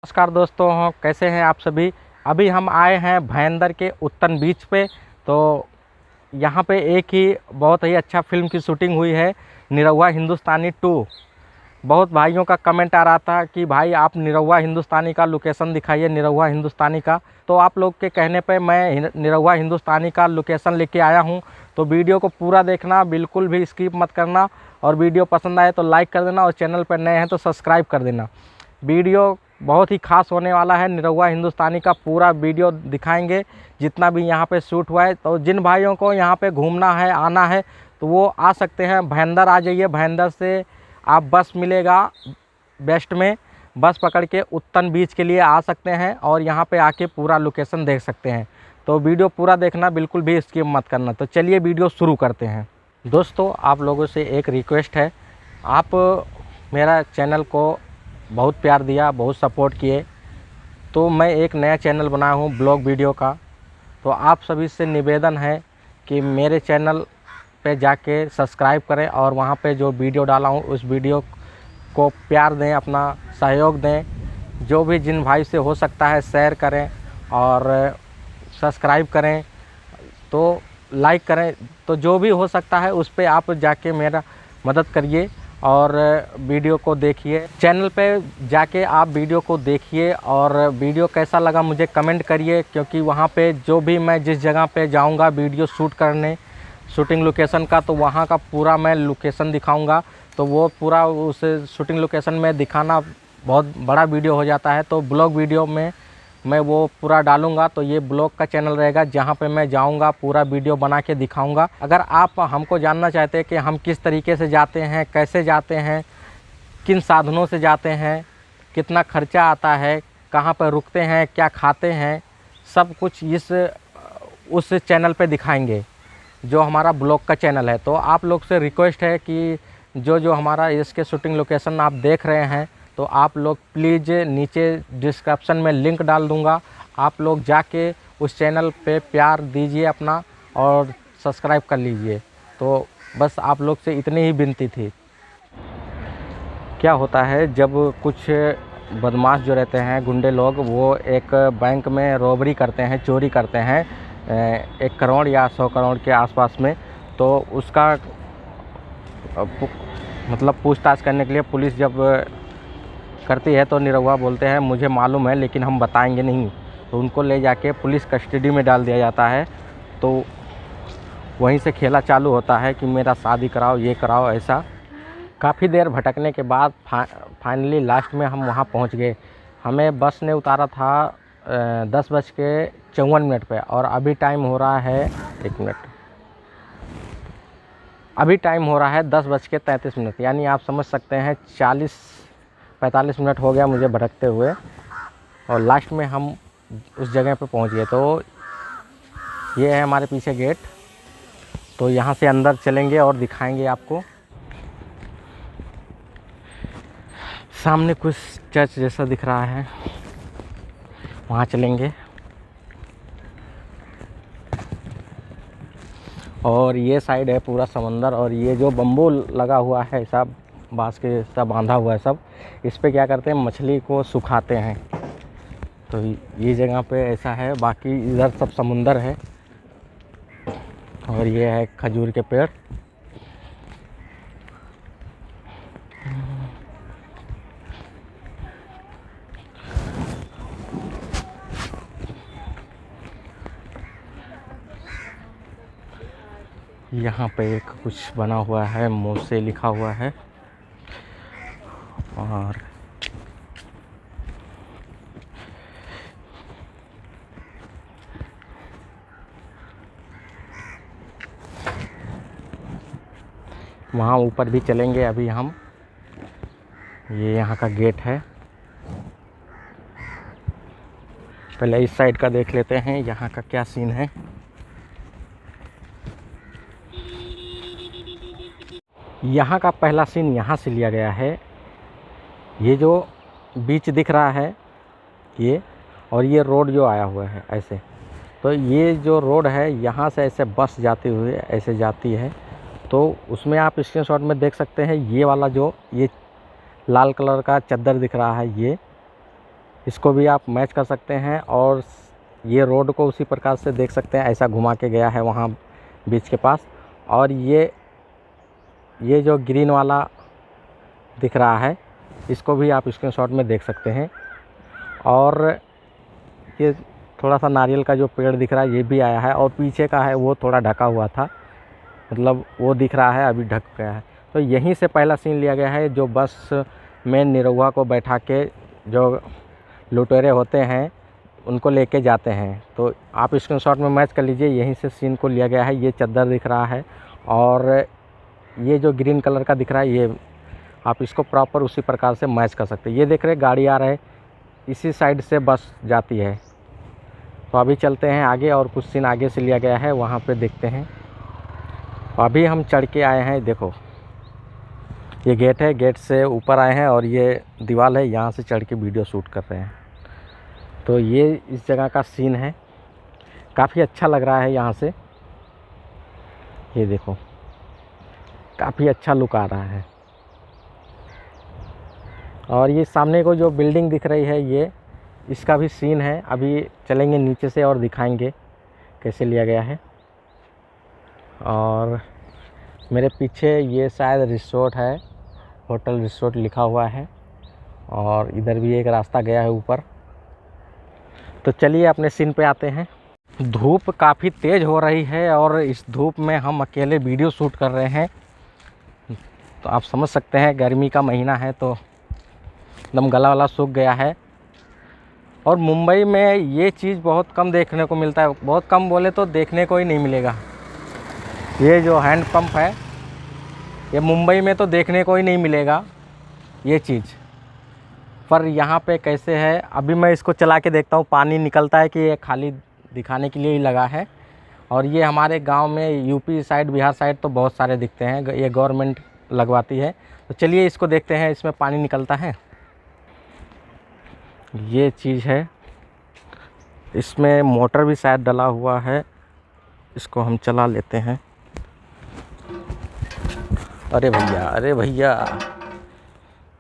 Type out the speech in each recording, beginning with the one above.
नमस्कार दोस्तों, कैसे हैं आप सभी। अभी हम आए हैं भयंदर के उत्तन बीच पे। तो यहाँ पे एक ही बहुत ही अच्छा फिल्म की शूटिंग हुई है, निरहुआ हिंदुस्तानी 2। बहुत भाइयों का कमेंट आ रहा था कि भाई आप निरहुआ हिंदुस्तानी का लोकेशन दिखाइए, निरहुआ हिंदुस्तानी का। तो आप लोग के कहने पे मैं निरहुआ हिंदुस्तानी का लोकेशन लेके आया हूँ। तो वीडियो को पूरा देखना, बिल्कुल भी स्किप मत करना। और वीडियो पसंद आए तो लाइक कर देना, और चैनल पर नए हैं तो सब्सक्राइब कर देना। वीडियो बहुत ही खास होने वाला है। निरहुआ हिंदुस्तानी का पूरा वीडियो दिखाएंगे, जितना भी यहाँ पे शूट हुआ है। तो जिन भाइयों को यहाँ पे घूमना है, आना है, तो वो आ सकते हैं। भयंदर आ जाइए। भयंदर से आप बस मिलेगा बेस्ट में, बस पकड़ के उत्तन बीच के लिए आ सकते हैं और यहाँ पे आके पूरा लोकेशन देख सकते हैं। तो वीडियो पूरा देखना, बिल्कुल भी स्किप मत करना। तो चलिए वीडियो शुरू करते हैं। दोस्तों, आप लोगों से एक रिक्वेस्ट है, आप मेरा चैनल को बहुत प्यार दिया, बहुत सपोर्ट किए, तो मैं एक नया चैनल बनाया हूँ ब्लॉग वीडियो का। तो आप सभी से निवेदन है कि मेरे चैनल पे जाके सब्सक्राइब करें और वहाँ पे जो वीडियो डाला हूँ उस वीडियो को प्यार दें, अपना सहयोग दें। जो भी जिन भाई से हो सकता है शेयर करें और सब्सक्राइब करें, तो लाइक करें। तो जो भी हो सकता है उस पर आप जाके मेरा मदद करिए और वीडियो को देखिए। चैनल पे जाके आप वीडियो को देखिए और वीडियो कैसा लगा मुझे कमेंट करिए, क्योंकि वहाँ पे जो भी मैं जिस जगह पे जाऊँगा वीडियो शूट करने, शूटिंग लोकेशन का, तो वहाँ का पूरा मैं लोकेशन दिखाऊँगा। तो वो पूरा उस शूटिंग लोकेशन में दिखाना बहुत बड़ा वीडियो हो जाता है, तो ब्लॉग वीडियो में मैं वो पूरा डालूँगा। तो ये ब्लॉग का चैनल रहेगा जहाँ पे मैं जाऊँगा, पूरा वीडियो बना के दिखाऊँगा। अगर आप हमको जानना चाहते हैं कि हम किस तरीके से जाते हैं, कैसे जाते हैं, किन साधनों से जाते हैं, कितना खर्चा आता है, कहाँ पर रुकते हैं, क्या खाते हैं, सब कुछ उस चैनल पे दिखाएंगे, जो हमारा ब्लॉग का चैनल है। तो आप लोग से रिक्वेस्ट है कि जो हमारा इसके शूटिंग लोकेशन आप देख रहे हैं, तो आप लोग प्लीज़ नीचे डिस्क्रिप्शन में लिंक डाल दूंगा, आप लोग जाके उस चैनल पे प्यार दीजिए अपना और सब्सक्राइब कर लीजिए। तो बस आप लोग से इतनी ही विनती थी। क्या होता है, जब कुछ बदमाश जो रहते हैं, गुंडे लोग, वो एक बैंक में रॉबरी करते हैं, चोरी करते हैं 1 करोड़ या 100 करोड़ के आसपास में, तो उसका मतलब पूछताछ करने के लिए पुलिस जब करती है तो निरहुआ बोलते हैं मुझे मालूम है लेकिन हम बताएंगे नहीं। तो उनको ले जाके पुलिस कस्टडी में डाल दिया जाता है। तो वहीं से खेला चालू होता है कि मेरा शादी कराओ, ये कराओ, ऐसा। काफ़ी देर भटकने के बाद फाइनली लास्ट में हम वहाँ पहुँच गए। हमें बस ने उतारा था 10:54 पे, और अभी टाइम हो रहा है, 1 मिनट, अभी टाइम हो रहा है 10:33। यानी आप समझ सकते हैं 40-45 मिनट हो गया मुझे भटकते हुए, और लास्ट में हम उस जगह पे पहुंच गए। तो ये है हमारे पीछे गेट। तो यहाँ से अंदर चलेंगे और दिखाएंगे आपको। सामने कुछ चर्च जैसा दिख रहा है, वहाँ चलेंगे। और ये साइड है पूरा समंदर, और ये जो बम्बू लगा हुआ है सब, बांस के सब बांधा हुआ है सब, इस पे क्या करते हैं, मछली को सुखाते हैं। तो ये जगह पे ऐसा है, बाकी इधर सब समुंदर है। और ये है खजूर के पेड़। यहाँ पे एक कुछ बना हुआ है, मोसे लिखा हुआ है। और वहाँ ऊपर भी चलेंगे अभी हम। ये यहाँ का गेट है। पहले इस साइड का देख लेते हैं, यहाँ का क्या सीन है। यहाँ का पहला सीन यहाँ से लिया गया है। ये जो बीच दिख रहा है ये, और ये रोड जो आया हुआ है ऐसे, तो ये जो रोड है यहाँ से ऐसे बस जाती हुई ऐसे जाती है। तो उसमें आप स्क्रीनशॉट में देख सकते हैं, ये वाला जो ये लाल कलर का चद्दर दिख रहा है, इसको भी आप मैच कर सकते हैं। और ये रोड को उसी प्रकार से देख सकते हैं, ऐसा घुमा के गया है वहाँ बीच के पास। और ये जो ग्रीन वाला दिख रहा है इसको भी आप स्क्रीनशॉट में देख सकते हैं। और ये थोड़ा सा नारियल का जो पेड़ दिख रहा है ये भी आया है, और पीछे का है वो थोड़ा ढका हुआ था, मतलब वो दिख रहा है अभी ढक गया है। तो यहीं से पहला सीन लिया गया है, जो बस में निरहुआ को बैठा के जो लुटेरे होते हैं उनको लेके जाते हैं। तो आप स्क्रीनशॉट में मैच कर लीजिए, यहीं से सीन को लिया गया है। ये चद्दर दिख रहा है और ये जो ग्रीन कलर का दिख रहा है ये आप इसको प्रॉपर उसी प्रकार से मैच कर सकते हैं। ये देख रहे गाड़ी आ रहा है, इसी साइड से बस जाती है। तो अभी चलते हैं आगे और कुछ सीन आगे से लिया गया है, वहाँ पे देखते हैं। अभी हम चढ़ के आए हैं, देखो ये गेट है, गेट से ऊपर आए हैं और ये दीवार है, यहाँ से चढ़ के वीडियो शूट कर रहे हैं। तो ये इस जगह का सीन है, काफ़ी अच्छा लग रहा है यहाँ से। ये देखो काफ़ी अच्छा लुक आ रहा है। और ये सामने को जो बिल्डिंग दिख रही है ये इसका भी सीन है। अभी चलेंगे नीचे से और दिखाएंगे कैसे लिया गया है। और मेरे पीछे ये शायद रिसोर्ट है, होटल रिसोर्ट लिखा हुआ है। और इधर भी एक रास्ता गया है ऊपर। तो चलिए अपने सीन पे आते हैं। धूप काफ़ी तेज़ हो रही है और इस धूप में हम अकेले वीडियो शूट कर रहे हैं। तो आप समझ सकते हैं गर्मी का महीना है तो एकदम गला वाला सूख गया है। और मुंबई में ये चीज़ बहुत कम देखने को मिलता है, बहुत कम बोले तो देखने को ही नहीं मिलेगा। ये जो हैंड पंप है ये मुंबई में तो देखने को ही नहीं मिलेगा ये चीज़। पर यहाँ पे कैसे है, अभी मैं इसको चला के देखता हूँ, पानी निकलता है कि ये खाली दिखाने के लिए ही लगा है। और ये हमारे गांव में यूपी साइड, बिहार साइड तो बहुत सारे दिखते हैं, ये गवर्नमेंट लगवाती है। तो चलिए इसको देखते हैं, इसमें पानी निकलता है। ये चीज़ है, इसमें मोटर भी शायद डला हुआ है, इसको हम चला लेते हैं। अरे भैया, अरे भैया,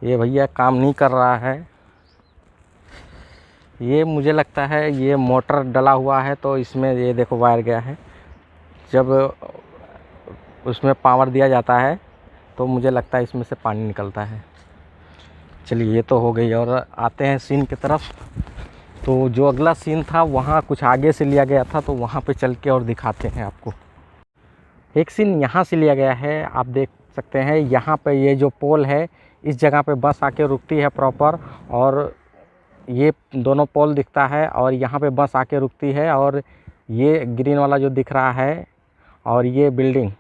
ये भैया काम नहीं कर रहा है। ये मुझे लगता है ये मोटर डला हुआ है तो इसमें ये देखो वायर गया है। जब उसमें पावर दिया जाता है तो मुझे लगता है इसमें से पानी निकलता है। चलिए ये तो हो गई और आते हैं सीन की तरफ। तो जो अगला सीन था वहाँ कुछ आगे से लिया गया था, तो वहाँ पे चल के और दिखाते हैं आपको। एक सीन यहाँ से लिया गया है, आप देख सकते हैं। यहाँ पे ये जो पोल है इस जगह पे बस आके रुकती है प्रॉपर, और ये दोनों पोल दिखता है और यहाँ पे बस आके रुकती है। और ये ग्रीन वाला जो दिख रहा है और ये बिल्डिंग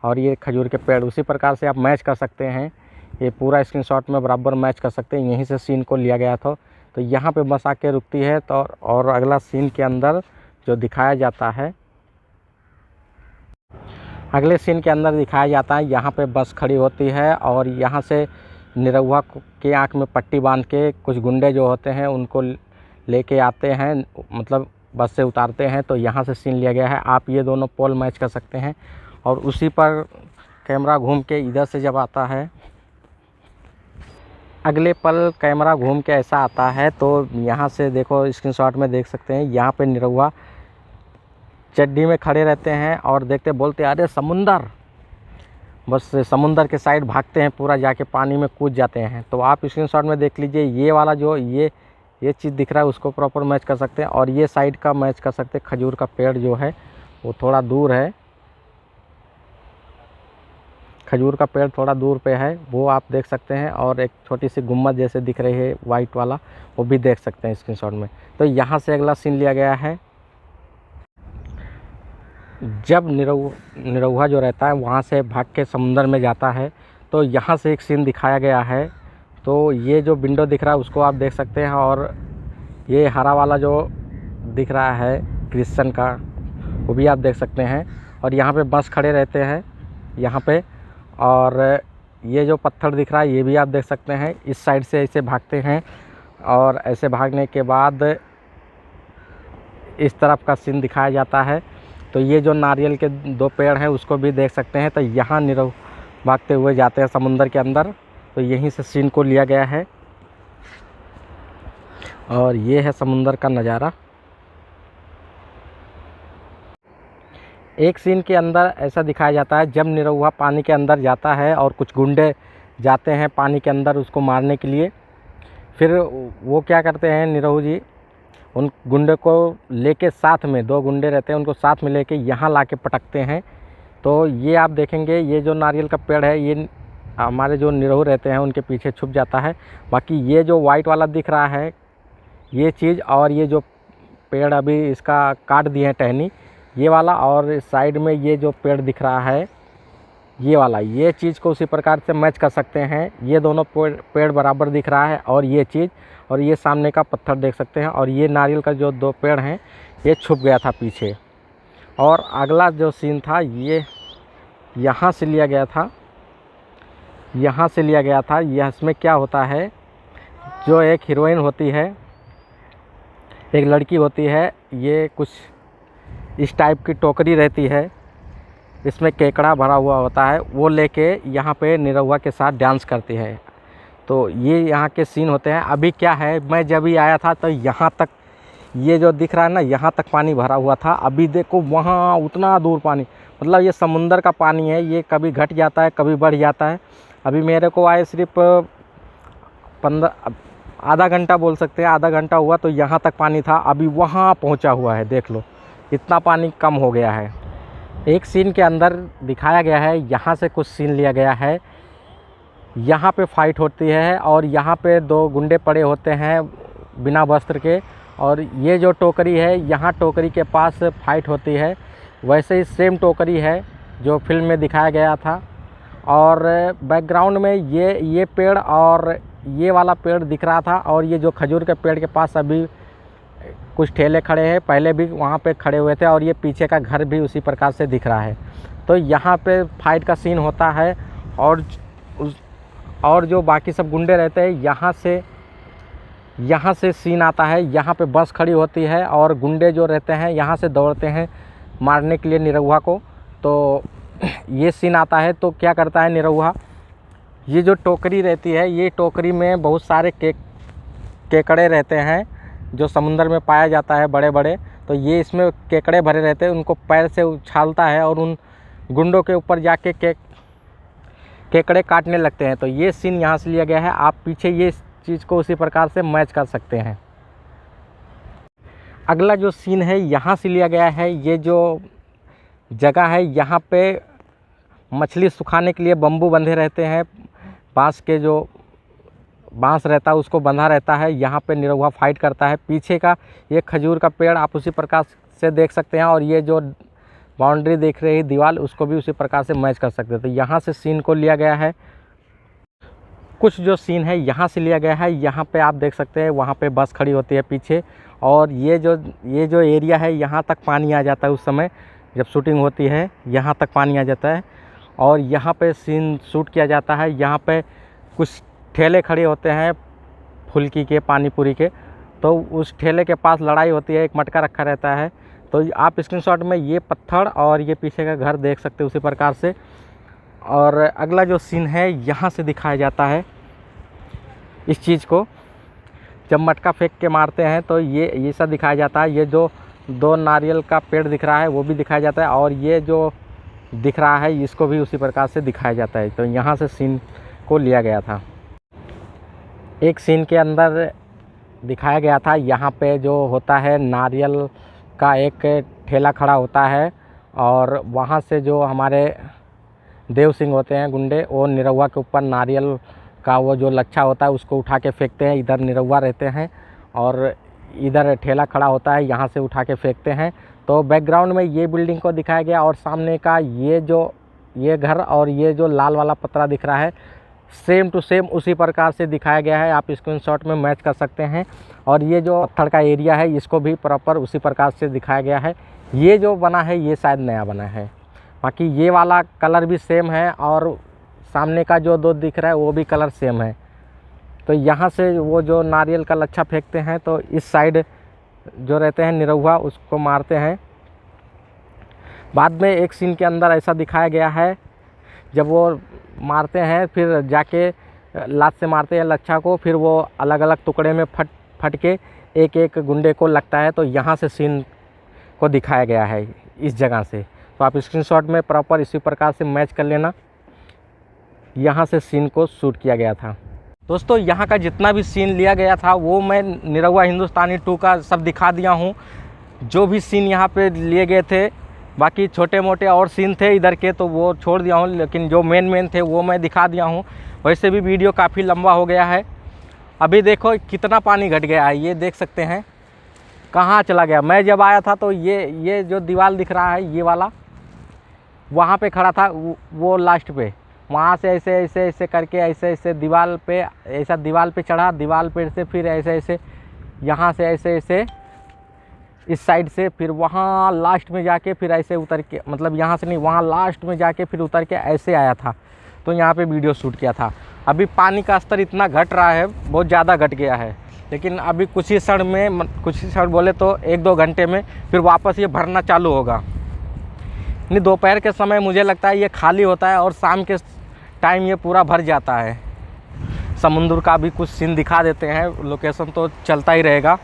और ये खजूर के पेड़, उसी प्रकार से आप मैच कर सकते हैं। ये पूरा स्क्रीनशॉट में बराबर मैच कर सकते हैं, यहीं से सीन को लिया गया था। तो यहाँ पे बस आके रुकती है। तो और अगला सीन के अंदर जो दिखाया जाता है, अगले सीन के अंदर दिखाया जाता है यहाँ पे बस खड़ी होती है और यहाँ से निरहुआ के आँख में पट्टी बांध के कुछ गुंडे जो होते हैं उनको लेके आते हैं, मतलब बस से उतारते हैं। तो यहाँ से सीन लिया गया है। आप ये दोनों पोल मैच कर सकते हैं। और उसी पर कैमरा घूम के इधर से जब आता है, अगले पल कैमरा घूम के ऐसा आता है तो यहाँ से देखो स्क्रीनशॉट में देख सकते हैं, यहाँ पे निरहुआ चड्डी में खड़े रहते हैं और देखते बोलते अरे समुंदर, बस समुंदर के साइड भागते हैं, पूरा जाके पानी में कूद जाते हैं। तो आप स्क्रीनशॉट में देख लीजिए, ये वाला जो ये चीज़ दिख रहा है उसको प्रॉपर मैच कर सकते हैं। और ये साइड का मैच कर सकते हैं। खजूर का पेड़ जो है वो थोड़ा दूर है, खजूर का पेड़ थोड़ा दूर पे है, वो आप देख सकते हैं। और एक छोटी सी गुम्बद जैसे दिख रही है वाइट वाला, वो भी देख सकते हैं स्क्रीनशॉट में। तो यहाँ से अगला सीन लिया गया है, जब निरहुआ जो रहता है वहाँ से भाग के समुंदर में जाता है। तो यहाँ से एक सीन दिखाया गया है। तो ये जो विंडो दिख रहा है उसको आप देख सकते हैं। और ये हरा वाला जो दिख रहा है क्रिश्चियन का, वो भी आप देख सकते हैं। और यहाँ पे बस खड़े रहते हैं यहाँ पे। और ये जो पत्थर दिख रहा है ये भी आप देख सकते हैं। इस साइड से ऐसे भागते हैं और ऐसे भागने के बाद इस तरफ का सीन दिखाया जाता है। तो ये जो नारियल के दो पेड़ हैं उसको भी देख सकते हैं। तो यहाँ निरहुआ भागते हुए जाते हैं समुंदर के अंदर। तो यहीं से सीन को लिया गया है। और ये है समुंदर का नज़ारा। एक सीन के अंदर ऐसा दिखाया जाता है जब निरहुआ पानी के अंदर जाता है और कुछ गुंडे जाते हैं पानी के अंदर उसको मारने के लिए। फिर वो क्या करते हैं, निरहु जी उन गुंडे को लेके साथ में, 2 गुंडे रहते हैं उनको साथ में लेके यहाँ लाके पटकते हैं। तो ये आप देखेंगे, ये जो नारियल का पेड़ है ये हमारे जो निरहु रहते हैं उनके पीछे छुप जाता है। बाकी ये जो वाइट वाला दिख रहा है ये चीज़, और ये जो पेड़ अभी इसका काट दिए हैं टहनी, ये वाला, और साइड में ये जो पेड़ दिख रहा है ये वाला, ये चीज़ को उसी प्रकार से मैच कर सकते हैं। ये दोनों पेड़ बराबर दिख रहा है और ये चीज़, और ये सामने का पत्थर देख सकते हैं, और ये नारियल का जो 2 पेड़ हैं ये छुप गया था पीछे। और अगला जो सीन था ये यहाँ से लिया गया था, यहाँ से लिया गया था। यह इसमें क्या होता है, जो एक हीरोइन होती है, एक लड़की होती है, ये कुछ इस टाइप की टोकरी रहती है, इसमें केकड़ा भरा हुआ होता है, वो लेके यहाँ पे निरहुआ के साथ डांस करती है। तो ये यहाँ के सीन होते हैं। अभी क्या है, मैं जब भी आया था तो यहाँ तक ये जो दिख रहा है ना, यहाँ तक पानी भरा हुआ था। अभी देखो वहाँ उतना दूर पानी, मतलब ये समुंदर का पानी है, ये कभी घट जाता है कभी बढ़ जाता है। अभी मेरे को आए सिर्फ 15 आधा घंटा बोल सकते हैं, आधा घंटा हुआ तो यहाँ तक पानी था, अभी वहाँ पहुँचा हुआ है। देख लो इतना पानी कम हो गया है। एक सीन के अंदर दिखाया गया है, यहाँ से कुछ सीन लिया गया है। यहाँ पे फाइट होती है और यहाँ पे 2 गुंडे पड़े होते हैं बिना वस्त्र के, और ये जो टोकरी है यहाँ टोकरी के पास फाइट होती है। वैसे ही सेम टोकरी है जो फिल्म में दिखाया गया था। और बैकग्राउंड में ये पेड़ और ये वाला पेड़ दिख रहा था, और ये जो खजूर के पेड़ के पास अभी कुछ ठेले खड़े हैं, पहले भी वहाँ पे खड़े हुए थे, और ये पीछे का घर भी उसी प्रकार से दिख रहा है। तो यहाँ पे फाइट का सीन होता है, और जो बाकी सब गुंडे रहते हैं यहाँ से सीन आता है। यहाँ पे बस खड़ी होती है और गुंडे जो रहते हैं यहाँ से दौड़ते हैं मारने के लिए निरहुआ को। तो ये सीन आता है। तो क्या करता है निरहुआ, ये जो टोकरी रहती है, ये टोकरी में बहुत सारे केकड़े रहते हैं जो समुंदर में पाया जाता है बड़े बड़े। तो ये इसमें केकड़े भरे रहते हैं, उनको पैर से उछालता है और उन गुंडों के ऊपर जाके केकड़े काटने लगते हैं। तो ये सीन यहाँ से लिया गया है। आप पीछे ये चीज़ को उसी प्रकार से मैच कर सकते हैं। अगला जो सीन है यहाँ से लिया गया है। ये जो जगह है यहाँ पे मछली सुखाने के लिए बम्बू बंधे रहते हैं, बांस के जो बांस रहता है उसको बंधा रहता है। यहाँ पे निरहुआ फाइट करता है। पीछे का ये खजूर का पेड़ आप उसी प्रकार से देख सकते हैं, और ये जो बाउंड्री देख रही है दीवार, उसको भी उसी प्रकार से मैच कर सकते हैं। तो यहाँ से सीन को लिया गया है। कुछ जो सीन है यहाँ से लिया गया है। यहाँ पे आप देख सकते हैं वहाँ पे बस खड़ी होती है पीछे, और ये जो एरिया है यहाँ तक पानी आ जाता है। उस समय जब शूटिंग होती है यहाँ तक पानी आ जाता है, और यहाँ पे सीन शूट किया जाता है। यहाँ पे कुछ ठेले खड़े होते हैं फुल्की के, पानी पूरी के, तो उस ठेले के पास लड़ाई होती है, एक मटका रखा रहता है। तो आप स्क्रीनशॉट में ये पत्थर और ये पीछे का घर देख सकते हैं उसी प्रकार से। और अगला जो सीन है यहाँ से दिखाया जाता है इस चीज़ को, जब मटका फेंक के मारते हैं तो ये सब दिखाया जाता है। ये जो 2 नारियल का पेड़ दिख रहा है वो भी दिखाया जाता है, और ये जो दिख रहा है इसको भी उसी प्रकार से दिखाया जाता है। तो यहाँ से सीन को लिया गया था। एक सीन के अंदर दिखाया गया था, यहाँ पे जो होता है नारियल का एक ठेला खड़ा होता है, और वहाँ से जो हमारे देव सिंह होते हैं गुंडे, वो निरहुआ के ऊपर नारियल का वो जो लच्छा होता है उसको उठा के फेंकते हैं। इधर निरहुआ रहते हैं और इधर ठेला खड़ा होता है, यहाँ से उठा के फेंकते हैं। तो बैकग्राउंड में ये बिल्डिंग को दिखाया गया, और सामने का ये घर और ये जो लाल वाला पतरा दिख रहा है, सेम टू सेम उसी प्रकार से दिखाया गया है। आप स्क्रीनशॉट में मैच कर सकते हैं। और ये जो पत्थर का एरिया है इसको भी प्रॉपर उसी प्रकार से दिखाया गया है। ये जो बना है ये शायद नया बना है, बाकी ये वाला कलर भी सेम है, और सामने का जो 2 दिख रहा है वो भी कलर सेम है। तो यहाँ से वो जो नारियल का लच्छा फेंकते हैं, तो इस साइड जो रहते हैं निरहुआ उसको मारते हैं। बाद में एक सीन के अंदर ऐसा दिखाया गया है, जब वो मारते हैं फिर जाके लात से मारते हैं लच्छा को, फिर वो अलग अलग टुकड़े में फट फट के एक एक गुंडे को लगता है। तो यहाँ से सीन को दिखाया गया है इस जगह से। तो आप स्क्रीनशॉट में प्रॉपर इसी प्रकार से मैच कर लेना, यहाँ से सीन को शूट किया गया था। दोस्तों यहाँ का जितना भी सीन लिया गया था वो मैं निरहुआ हिंदुस्तानी 2 का सब दिखा दिया हूँ। जो भी सीन यहाँ पे लिए गए थे, बाकी छोटे मोटे और सीन थे इधर के तो वो छोड़ दिया हूँ, लेकिन जो मेन थे वो मैं दिखा दिया हूँ। वैसे भी वीडियो काफ़ी लंबा हो गया है। अभी देखो कितना पानी घट गया है, ये देख सकते हैं कहाँ चला गया। मैं जब आया था तो ये जो दीवार दिख रहा है ये वाला, वहाँ पे खड़ा था वो लास्ट पे, वहाँ से ऐसे करके ऐसे दीवार पे चढ़ा, दीवार पे से फिर ऐसे यहाँ से ऐसे इस साइड से, फिर वहाँ लास्ट में जाके फिर ऐसे उतर के, मतलब यहाँ से नहीं, वहाँ लास्ट में जाके फिर उतर के ऐसे आया था। तो यहाँ पे वीडियो शूट किया था। अभी पानी का स्तर इतना घट रहा है, बहुत ज़्यादा घट गया है, लेकिन अभी कुछ ही क्षण बोले तो 1-2 घंटे में फिर वापस ये भरना चालू होगा। नहीं, दोपहर के समय मुझे लगता है ये खाली होता है और शाम के टाइम ये पूरा भर जाता है। समुद्र का भी कुछ सीन दिखा देते हैं, लोकेशन तो चलता ही रहेगा।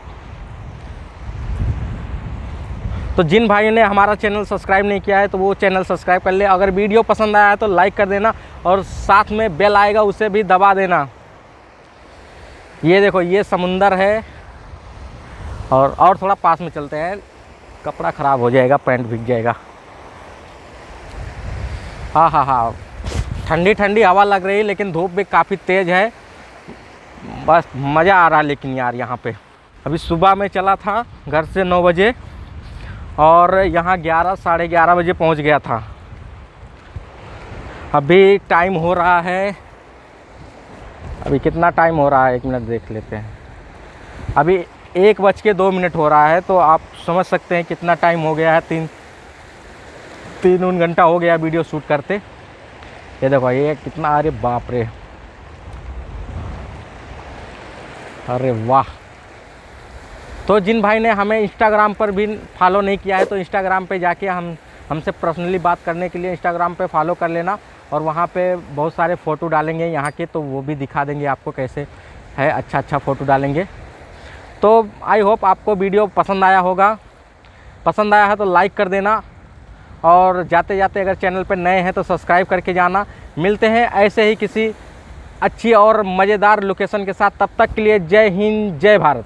तो जिन भाइयों ने हमारा चैनल सब्सक्राइब नहीं किया है तो वो चैनल सब्सक्राइब कर ले। अगर वीडियो पसंद आया है तो लाइक कर देना और साथ में बेल आएगा उसे भी दबा देना। ये देखो ये समुंदर है, और थोड़ा पास में चलते हैं, कपड़ा ख़राब हो जाएगा, पैंट भीग जाएगा। हाँ, ठंडी हवा लग रही है, लेकिन धूप भी काफ़ी तेज़ है। बस मज़ा आ रहा है लेकिन यार यहाँ पे। अभी सुबह में चला था घर से 9 बजे और यहाँ 11 साढ़े 11 बजे पहुँच गया था। अभी टाइम हो रहा है, अभी कितना टाइम हो रहा है 1 मिनट देख लेते हैं। अभी 1:02 हो रहा है, तो आप समझ सकते हैं कितना टाइम हो गया है। 3 घंटा हो गया वीडियो शूट करते। ये देखो ये कितना, अरे बाप रे, अरे वाह। तो जिन भाई ने हमें इंस्टाग्राम पर भी फॉलो नहीं किया है तो इंस्टाग्राम पे जाके हमसे पर्सनली बात करने के लिए इंस्टाग्राम पे फॉलो कर लेना, और वहाँ पे बहुत सारे फ़ोटो डालेंगे यहाँ के, तो वो भी दिखा देंगे आपको कैसे है, अच्छा फ़ोटो डालेंगे। तो आई होप आपको वीडियो पसंद आया होगा। पसंद आया है तो लाइक कर देना, और जाते जाते अगर चैनल पर नए हैं तो सब्सक्राइब करके जाना। मिलते हैं ऐसे ही किसी अच्छी और मज़ेदार लोकेशन के साथ, तब तक के लिए जय हिंद जय भारत।